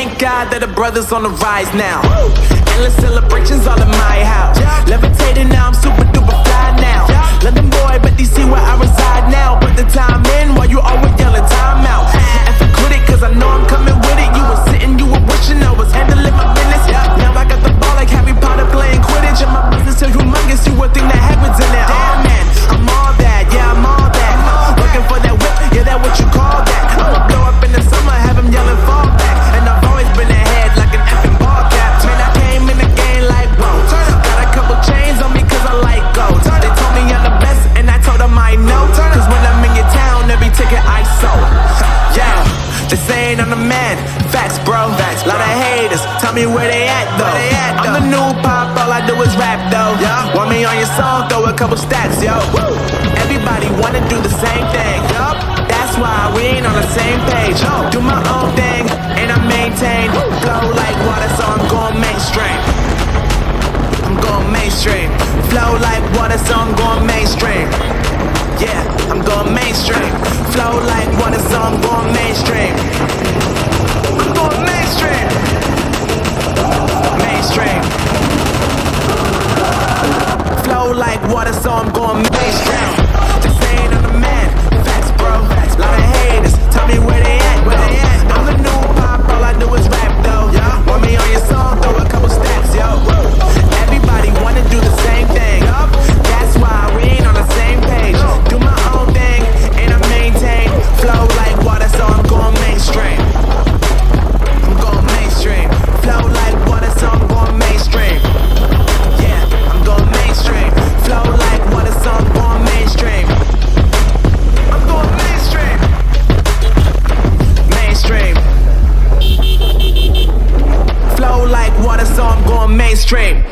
thank God that the brothers on the rise now. Endless celebrations all in my house. Levitating now, I'm super duper fly now. London boy, but DC where I reside now. Put the time in while you always yelling time out. And for quit it, cause I know I'm coming with it. You were sitting, you were wishing I was handling my business. Now I got the ball like Harry Potter playing Quidditch. And my business so humongous, you would think that happens in it. Damn man, I'm all that, yeah I'm all that. Looking for that whip, yeah that what you call that. I'ma blow up in the summer, have him yelling fall back. And I've always been ahead like an effing ball cap. Man, I came in the game like whoa. Got a couple chains on me cause I like gold. They told me I'm the best and I told them I know. Cause when I'm in your town, every ticket I sold. Yeah, they saying I'm the man. Facts bro, lot of haters, tell me where they at though. I'm the new pop, all I do is rap though. Want me on your song, throw a couple stacks, yo. Everybody wanna do the same thing. That's why we ain't on the same page. Do my own thing, and I maintain. Flow like water, so I'm going mainstream. I'm going mainstream. Flow like water, so I'm going mainstream. Yeah, I'm going mainstream. Flow like water, so I'm going mainstream. I'm going mainstream. Mainstream. Flow like water, so I'm going mainstream. Just saying I'm the man. Facts, bro. Lot of haters. Tell me where they at, though. I'm the new pop, all I do is rap, though. Want me on your song, throw a couple stacks, yo. Everybody wanna do the same thing. That's why we ain't on the same page. Do my own thing, and I maintain. Flow like water, so I'm going mainstream. I'm going mainstream. Flow like water, so I'm going mainstream. Yeah, I'm going mainstream. Flow like water, so I'm going mainstream. I'm going mainstream. Mainstream. Flow like water, so I'm going mainstream.